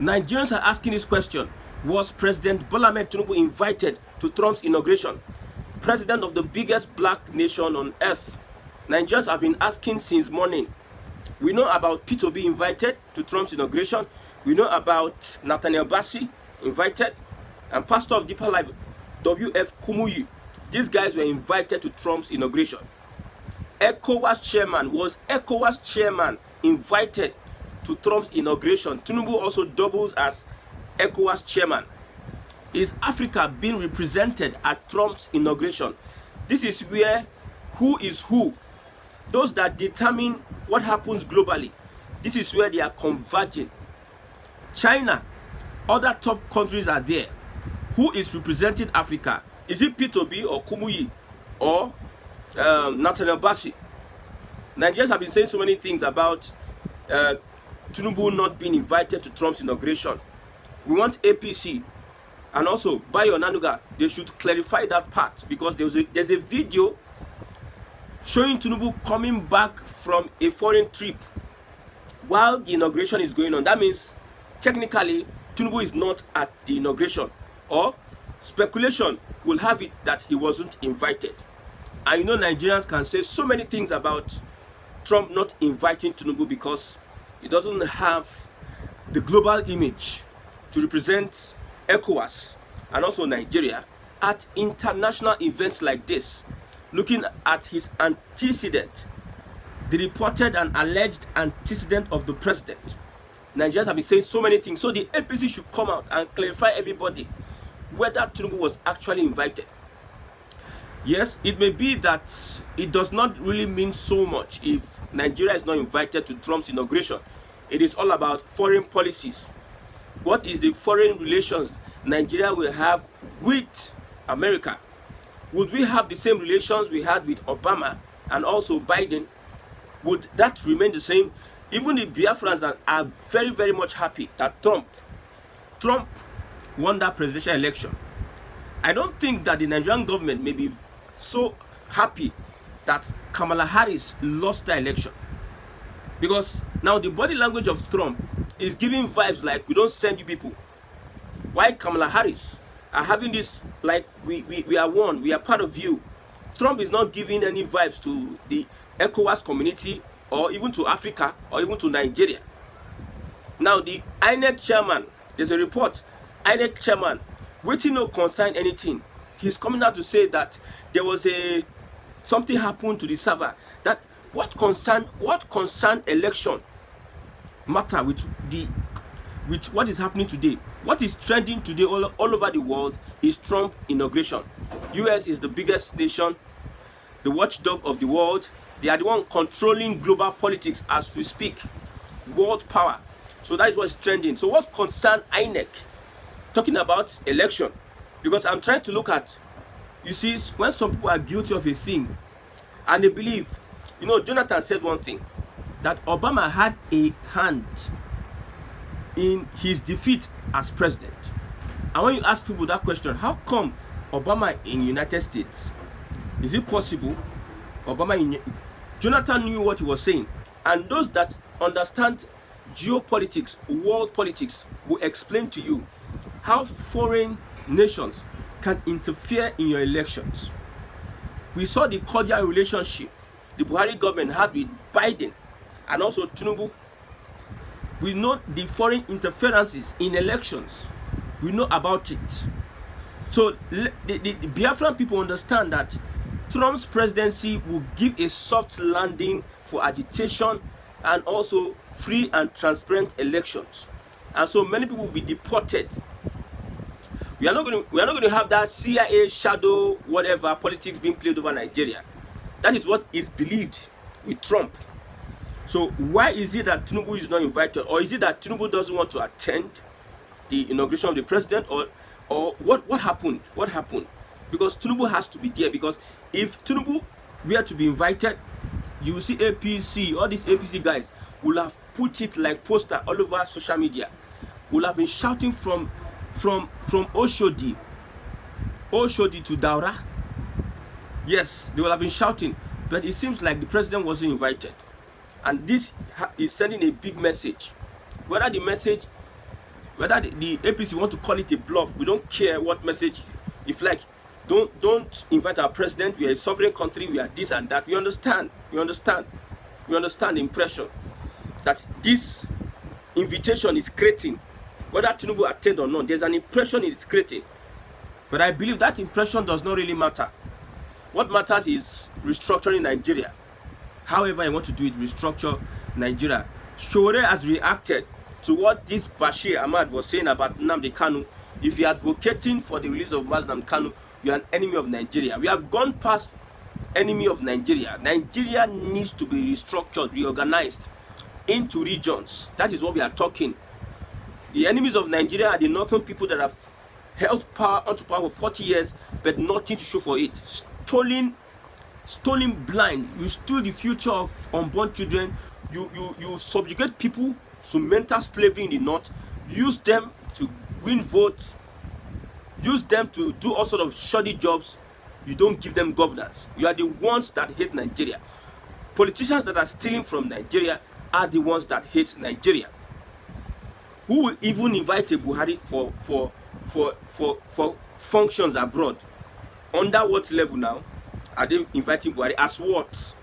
Nigerians are asking this question: was President Bola Ahmed Tinubu invited to Trump's inauguration? President of the biggest black nation on earth. Nigerians have been asking since morning. We know about Peter being invited to Trump's inauguration. We know about Nathaniel Bassey invited, and Pastor of Deeper Life, W.F. Kumuyi. These guys were invited to Trump's inauguration. ECOWAS chairman invited to Trump's inauguration. Tinubu also doubles as ECOWAS chairman. Is Africa being represented at Trump's inauguration? This is where who is who, those that determine what happens globally, this is where they are converging. China, other top countries are there. Who is representing Africa? Is it P2B or Kumuyi or Nathaniel Bassey? Nigerians have been saying so many things about Tinubu not being invited to Trump's inauguration. We want APC and also Bayo Nanuga. They should clarify that part, because there's a video showing Tinubu coming back from a foreign trip while the inauguration is going on. That means technically Tinubu is not at the inauguration, or speculation will have it that he wasn't invited. And you know, Nigerians can say so many things about Trump not inviting Tinubu because he doesn't have the global image to represent ECOWAS and also Nigeria at international events like this. Looking at his antecedent, the reported and alleged antecedent of the president, Nigerians have been saying so many things. So the APC should come out and clarify everybody whether Tinubu was actually invited. Yes, it may be that it does not really mean so much if Nigeria is not invited to Trump's inauguration. It is all about foreign policies. What is the foreign relations Nigeria will have with America? Would we have the same relations we had with Obama and also Biden? Would that remain the same? Even the Biafrans are very, very much happy that Trump won that presidential election. I don't think that the Nigerian government may be so happy that Kamala Harris lost the election, because now the body language of Trump is giving vibes like we don't send you people. Why Kamala Harris are having this like we are one, we are part of you? Trump is not giving any vibes to the ECOWAS community or even to Africa or even to Nigeria. Now the INEC chairman, there's a report, INEC chairman, waiting no concern anything. He's coming out to say that there was something happened to the server. That what concern election matter with what is happening today. What is trending today all over the world is Trump inauguration. US is the biggest nation, the watchdog of the world. They are the one controlling global politics as we speak. World power. So that is what is trending. So what concern INEC talking about election? Because I'm trying to look at, you see, when some people are guilty of a thing and they believe, you know, Jonathan said one thing, that Obama had a hand in his defeat as president. And when you ask people that question, how come Obama in United States? Is it possible Jonathan knew what he was saying, and those that understand geopolitics, world politics, will explain to you how foreign nations can interfere in your elections. We saw the cordial relationship the Buhari government had with Biden and also Tinubu. We know the foreign interferences in elections. We know about it. So the Biafran people understand that Trump's presidency will give a soft landing for agitation and also free and transparent elections. And so many people will be deported. We are not going to have that CIA shadow whatever politics being played over Nigeria. That is what is believed with Trump. So why is it that Tinubu is not invited? Or is it that Tinubu doesn't want to attend the inauguration of the president? Or what happened? What happened? Because Tinubu has to be there. Because if Tinubu were to be invited, you will see APC, all these APC guys will have put it like poster all over social media. Will have been shouting from Oshodi to Daura. Yes, they will have been shouting. But it seems like the president wasn't invited. And this is sending a big message. Whether the message Whether the APC want to call it a bluff, we don't care what message. If like, don't invite our president. We are a sovereign country. We are this and that. We understand. We understand the impression that this invitation is creating. Whether Tinubu attend or not, there's an impression it's creating. But I believe that impression does not really matter. What matters is restructuring Nigeria. However you want to do it, restructure Nigeria. Showore has reacted to what this Bashir Ahmad was saying about Nnamdi Kanu. If you're advocating for the release of Nnamdi Kanu, you're an enemy of Nigeria. We have gone past enemy of Nigeria. Nigeria needs to be restructured, reorganized into regions. That is what we are talking. The enemies of Nigeria are the northern people that have held power onto power for 40 years, but nothing to show for it. Stolen blind. You steal the future of unborn children. You subjugate people to mental slavery in the north. Use them to win votes. Use them to do all sort of shoddy jobs. You don't give them governance. You are the ones that hate Nigeria. Politicians that are stealing from Nigeria are the ones that hate Nigeria. Who will even invite a Buhari for functions abroad? Under what level now are they inviting Buhari? As what?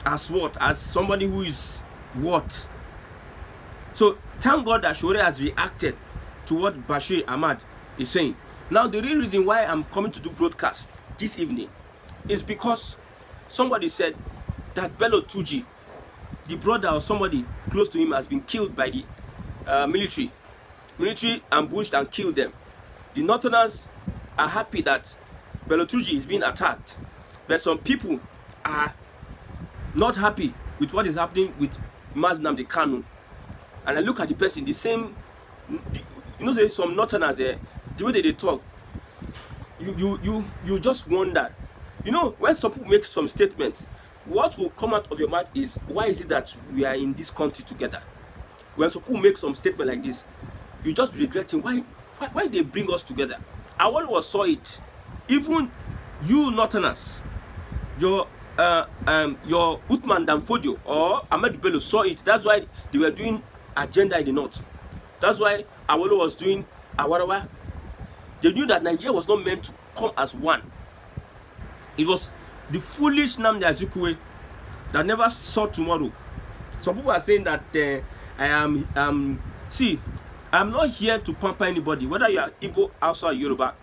As what? As somebody who is what? So thank God that Showore has reacted to what Bashir Ahmad is saying. Now the real reason why I'm coming to do broadcast this evening is because somebody said that Bello Turji, the brother or somebody close to him, has been killed by the military ambushed and killed them. The Northerners are happy that Bello Turji is being attacked, but some people are not happy with what is happening with Nnamdi Kanu. And I look at the person, the same, you know, some Northerners, the way they talk, you just wonder. You know, when some people make some statements, what will come out of your mouth is, why is it that we are in this country together? When some people make some statement like this, you just be regretting why they bring us together. I always saw it. Even you Northerners, your Uthman Danfodio or Ahmed Bello saw it. That's why they were doing agenda in the north. That's why Awolo was doing Awarawa. They knew that Nigeria was not meant to come as one. It was the foolish Nnamdi Azikiwe that never saw tomorrow. Some people are saying that see, I'm not here to pamper anybody, whether you are Igbo, Hausa, or Yoruba.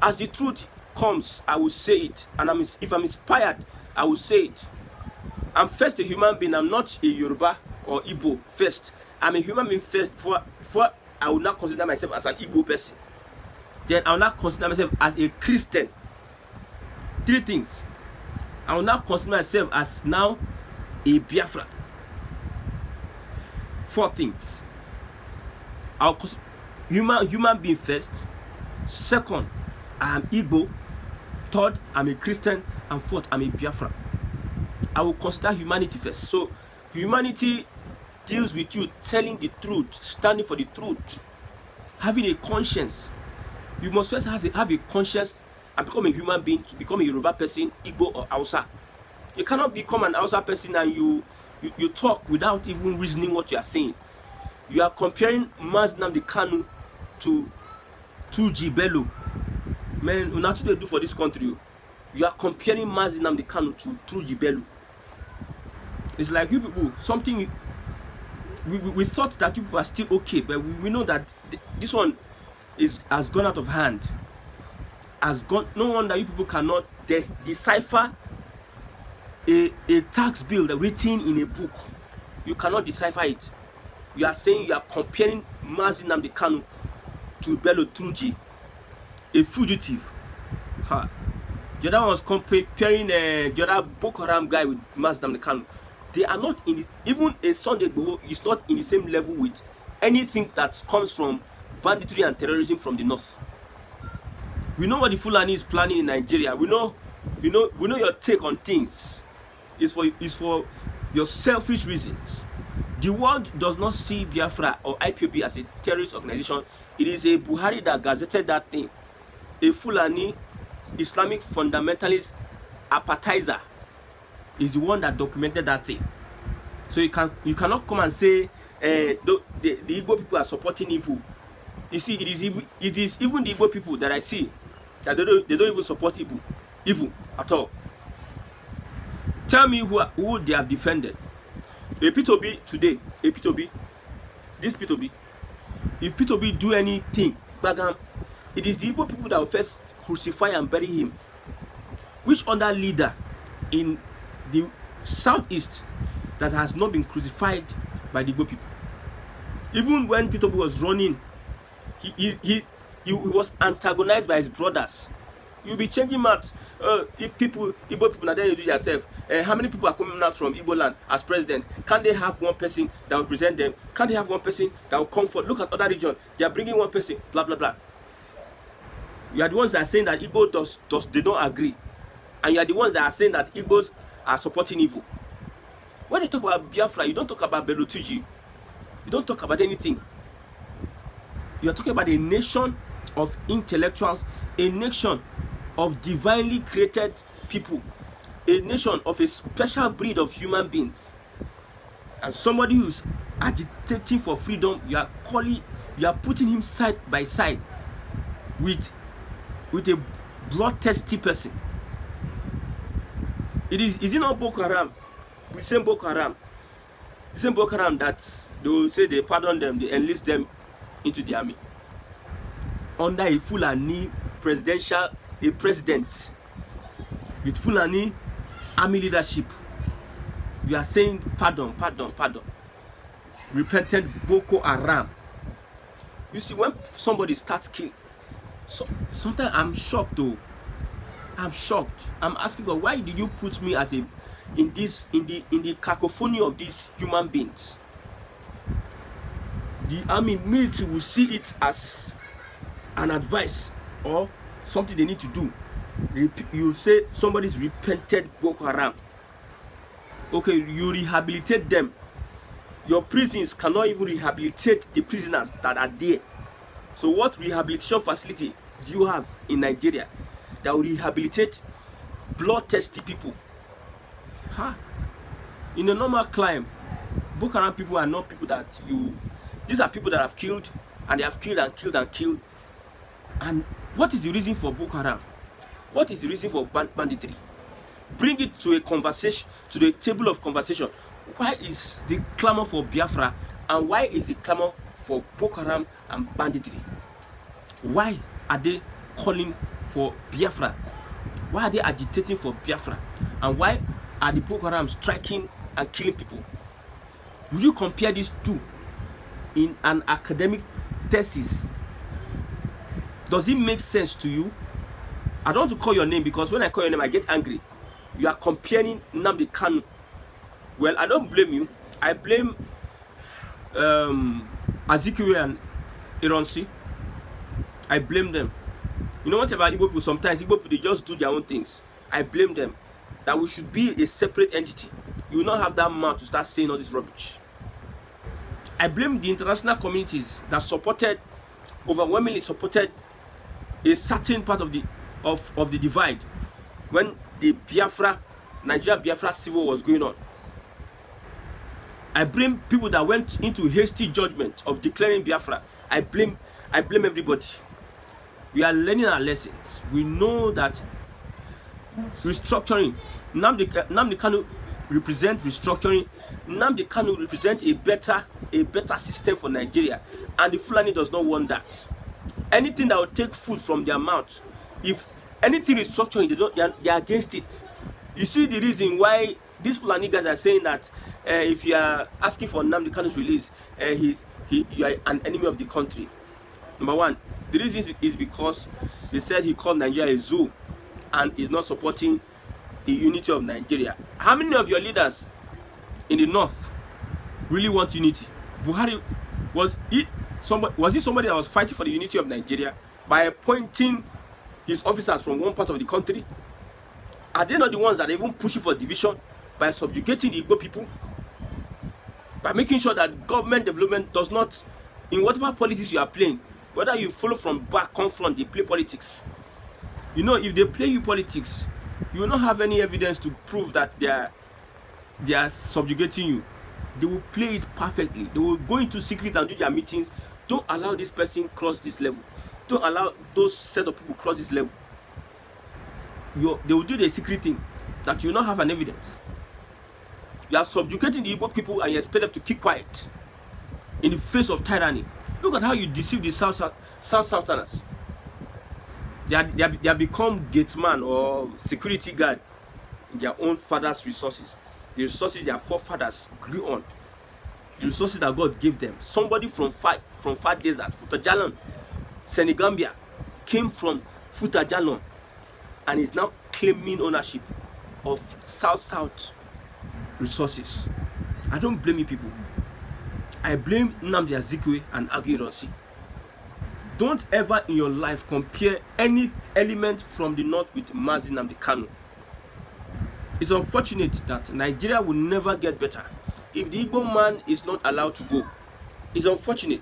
As the truth comes, I will say it. And if I'm inspired, I will say it. I'm first a human being. I'm not a Yoruba or Igbo first. I'm a human being first before I will not consider myself as an Igbo person. Then I will not consider myself as a Christian. 3 things. I will not consider myself as now a Biafra. 4 things. I'll consider human being first. Second, I am Igbo. Third, I'm a Christian. And fourth, I'm a Biafra. I will consider humanity first. So humanity deals with you telling the truth, standing for the truth, having a conscience. You must first have a conscience and become a human being to become a Yoruba person, Igbo or Hausa. You cannot become an Hausa person and you talk without even reasoning what you are saying. You are comparing Nnamdi Kanu to Turji Bello. Man, nothing they do for this country. You are comparing Nnamdi Kanu to Turji Bello. It's like you people, something we thought that you people are still okay, but we know that this one has gone out of hand. No wonder you people cannot decipher a tax bill written in a book. You cannot decipher it. You are saying you are comparing Nnamdi Kanu to Bello Turji, a fugitive. The other one was comparing the other Boko Haram guy with Nnamdi Kanu. They are not in it. Even a Sunday Igboho is not in the same level with anything that comes from banditry and terrorism from the north. We know what the Fulani is planning in Nigeria. We know your take on things is for your selfish reasons. The world does not see Biafra or IPOB as a terrorist organization. It is a Buhari that gazetted that thing. A Fulani Islamic fundamentalist appetizer is the one that documented that thing. So you cannot come and say the Igbo people are supporting evil You see, it is even the Igbo people that I see that they don't even support evil at all. Tell me who they have defended. A P2B today, a P2B, this P2B. If P2B do anything, it is the Igbo people that will first crucify and bury him. Which other leader in the southeast that has not been crucified by the Igbo people? Even when P2B was running, he was antagonized by his brothers. You'll be changing maps. If Igbo people are there to do themselves, how many people are coming out from Igbo land as president? Can they have one person that will present them? Can they have one person that will comfort? Look at other region. They are bringing one person, blah, blah, blah. You are the ones that are saying that Igbo they don't agree. And you are the ones that are saying that Igbos are supporting evil. When you talk about Biafra, you don't talk about Bello Turji. You don't talk about anything. You are talking about a nation of intellectuals, a nation of divinely created people, a nation of a special breed of human beings. And somebody who's agitating for freedom, you are putting him side by side with a bloodthirsty person. Is it not Boko Haram? The same Boko Haram. The same Boko Haram that they will say they pardon them, they enlist them into the army. Under a Fulani president with Fulani army leadership, you are saying pardon. Repentant Boko Haram. You see, when somebody starts killing, sometimes I'm shocked though. I'm shocked. I'm asking God, why did you put me as in the cacophony of these human beings? The army military will see it as an advice or something they need to do. You say somebody's repented Boko Haram. Okay, you rehabilitate them. Your prisons cannot even rehabilitate the prisoners that are there. So what rehabilitation facility do you have in Nigeria that will rehabilitate bloodthirsty people? In a normal climb, Boko Haram people are not people that these are people that have killed, and they have killed and killed and killed. And what is the reason for Boko Haram? What is the reason for banditry? Bring it to a conversation, to the table of conversation. Why is the clamor for Biafra, and why is the clamor for Boko Haram and banditry? Why are they calling for Biafra? Why are they agitating for Biafra? And why are the Boko Haram striking and killing people? Would you compare these two in an academic thesis? Does it make sense to you? I don't want to call your name, because when I call your name, I get angry. You are comparing Nnamdi Kanu. Well, I don't blame you. I blame Azikiwe and Ironsi. I blame them. You know what about Igbo people? Sometimes Igbo people, they just do their own things. I blame them. That we should be a separate entity. You will not have that mouth to start saying all this rubbish. I blame the international communities that overwhelmingly supported a certain part of the divide when the Nigeria-Biafra civil was going on. I blame people that went into hasty judgment of declaring Biafra. I blame everybody. We are learning our lessons. We know that restructuring, Nnamdi Kanu represent restructuring. Nnamdi Kanu represent a better system for Nigeria, and the Fulani does not want that. Anything that will take food from their mouth, if anything is structuring, they are against it. You see the reason why these Fulani guys are saying that if you are asking for Nnamdi Kanu's release, you are an enemy of the country. Number one, the reason is because they said he called Nigeria a zoo and is not supporting the unity of Nigeria. How many of your leaders in the north really want unity? Buhari, was he somebody that was fighting for the unity of Nigeria by appointing his officers from one part of the country? Are they not the ones that are even pushing for division by subjugating the Igbo people? By making sure that government development does not, in whatever politics you are playing, whether you follow from back, come front, they play politics. You know, if they play you politics, you will not have any evidence to prove that they are subjugating you. They will play it perfectly. They will go into secret and do their meetings Don't allow this person cross this level. Don't allow those set of people cross this level. They will do the secret thing that you will not have an evidence. You are subjugating the Igbo people and you expect them to keep quiet in the face of tyranny. Look at how you deceive the Southerners. They have become gatesman or security guard in their own father's resources. The resources their forefathers grew on. The resources that God gave them. Somebody from far desert, Futajalon, Senegambia, came from Futajalon and is now claiming ownership of South resources. I don't blame you people. I blame Nnamdi Azikiwe and Aguiyi. Don't ever in your life compare any element from the north with Nnamdi Kanu. It's unfortunate that Nigeria will never get better if the Igbo man is not allowed to go. It's unfortunate.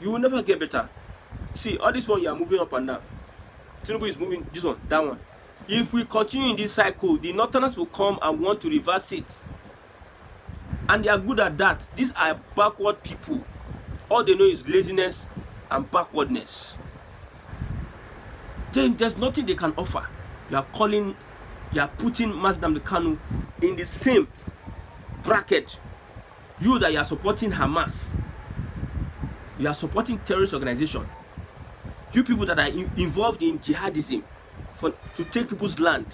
You will never get better. See, all this one you are moving up and down. Tinubu is moving this one, that one. If we continue in this cycle, the Northerners will come and want to reverse it. And they are good at that. These are backward people. All they know is laziness and backwardness. Then there's nothing they can offer. You are putting Nnamdi Kanu in the same bracket. You that you are supporting Hamas, you are supporting terrorist organization. You people that are involved in jihadism to take people's land,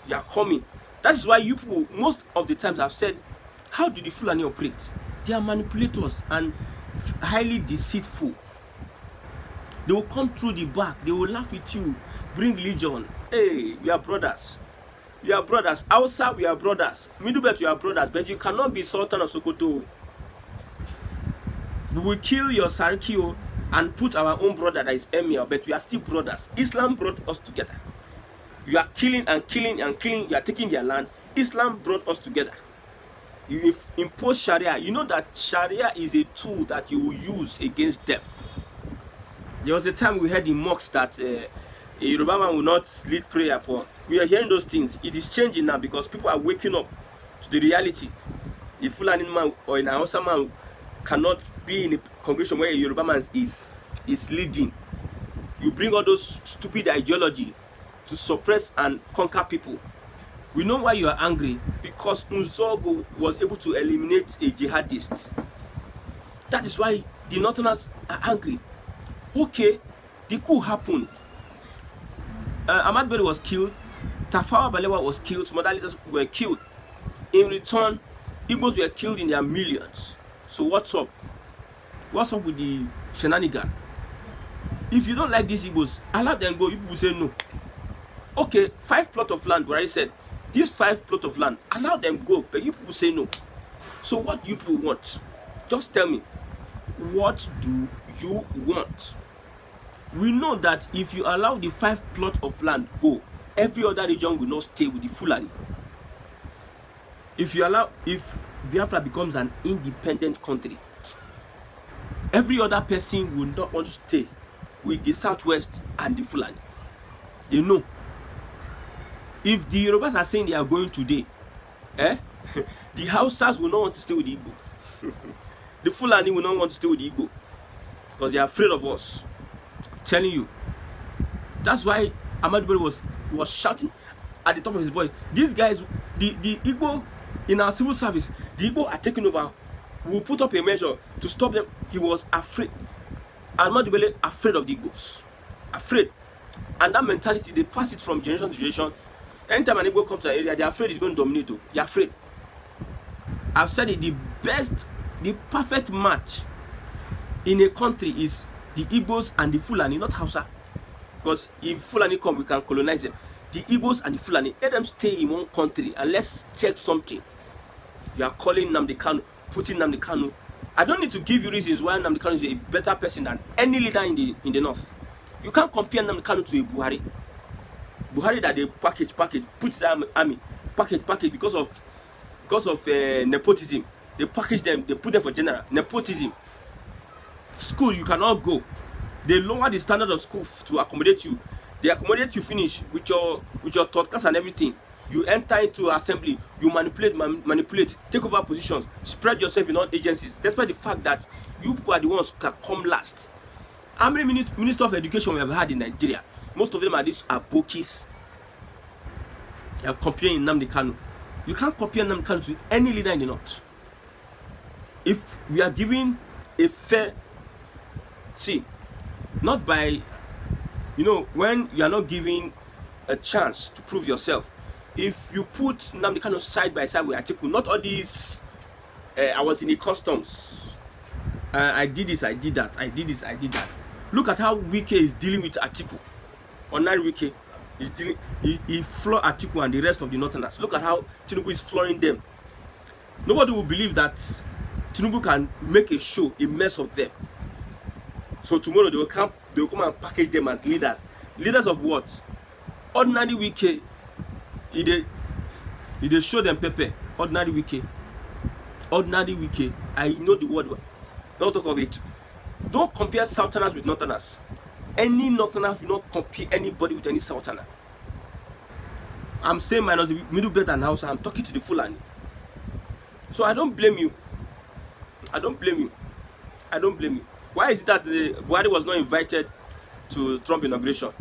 you are coming. That is why you people most of the times have said, how do the Fulani operate? They are manipulators and highly deceitful. They will come through the back. They will laugh with you, bring religion. Hey, we are brothers. We are brothers. Outside, we are brothers. Middle Belt, we are brothers. But you cannot be Sultan of Sokoto. We will kill your Sarkio and put our own brother that is Emir, but we are still brothers. Islam brought us together. You are killing and killing and killing. You are taking their land. Islam brought us together. You impose Sharia. You know that Sharia is a tool that you will use against them. There was a time we heard in mosques that a Yoruba man will not lead prayer for. We are hearing those things. It is changing now because people are waking up to the reality. A Fulani man or an Hausa man cannot be in a congregation where a Yoruba man is leading. You bring all those stupid ideology to suppress and conquer people. We know why you are angry, because Nzogo was able to eliminate a jihadist. That is why the Northerners are angry. Okay, the coup happened. Ahmad Bello was killed. Tafawa Balewa was killed. Some other leaders were killed. In return, Igbos were killed in their millions. So what's up? What's up with the shenanigan? If you don't like these Igbos, allow them go. People will say no. Okay, 5 plots of land, where I said, these 5 plots of land, allow them go, but you people say no. So what do you people want? Just tell me, what do you want? We know that if you allow the 5 plots of land go, every other region will not stay with the Fulani. If Biafra becomes an independent country, every other person will not want to stay with the Southwest and the Fulani. You know. If the Yorubas are saying they are going today, the Hausas will not want to stay with the Igbo. The Fulani will not want to stay with the Igbo because they are afraid of us. I'm telling you. That's why Ahmad Bello was shouting at the top of his voice. These guys, the Igbo in our civil service, the Igbo are taking over. We will put up a measure to stop them. He was afraid. Ahmad Bello afraid of the Igbos. Afraid. And that mentality, they pass it from generation to generation. Anytime an Igbo comes to an area, they're afraid it's going to dominate. They're afraid. I've said it, the perfect match in a country is the Igbos and the Fulani, not Hausa. Because if Fulani come, we can colonize them. The Igbos and the Fulani, let them stay in one country and let's check something. You are calling Nnamdi Kanu, putting Nnamdi Kanu. I don't need to give you reasons why Nnamdi Kanu is a better person than any leader in the north. You can't compare Nnamdi Kanu to a Buhari. Buhari that they package, put his army, package because of nepotism. They package them, they put them for general. Nepotism. School, you cannot go. They lower the standard of school to accommodate you. They accommodate you finish with your thought class and everything. You enter into assembly, you manipulate, take over positions, spread yourself in all agencies, despite the fact that You people are the ones who can come last. How many minister of education we have had in Nigeria? Most of them are these abokis. They are comparing Nnamdi Kanu. You can't compare Nnamdi Kanu to any leader in the north. If we are giving a fair, see, not by, you know, when you are not giving a chance to prove yourself. If you put Nnamdi Kanu side by side with Atiku, not all these, I was in the customs, I did this, I did that, I did this, I did that. Look at how Wike is dealing with Atiku. Ordinary Wike is dealing, he floor Atiku and the rest of the Northerners. Look at how Tinubu is flooring them. Nobody will believe that Tinubu can make a show, a mess of them. So tomorrow they will come and package them as leaders. Leaders of what? Ordinary Wike, they show them pepper. Ordinary Wike. Ordinary Wike. I know the word. Don't talk of it. Don't compare Southerners with Northerners. Any Northerner will not compare anybody with any Southerner. I'm saying minus the middle belt and Hausa. I'm talking to the Fulani. So I don't blame you. I don't blame you. I don't blame you. Why is it that Buhari was not invited to Trump inauguration?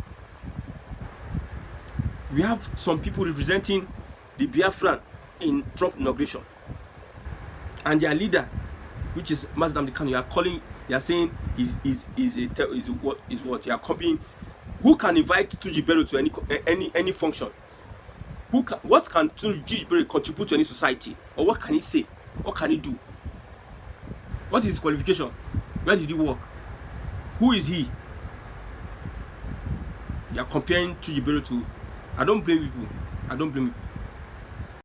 We have some people representing the Biafran in Trump inauguration, and their leader, which is Nnamdi Kanu, you are saying is what you are copying. Who can invite Turji Bello to any function? What can Turji Bello contribute to any society, or what can he say? What can he do? What is his qualification? Where did he work? Who is he? You are comparing Turji Bello to. I don't blame people. I don't blame people.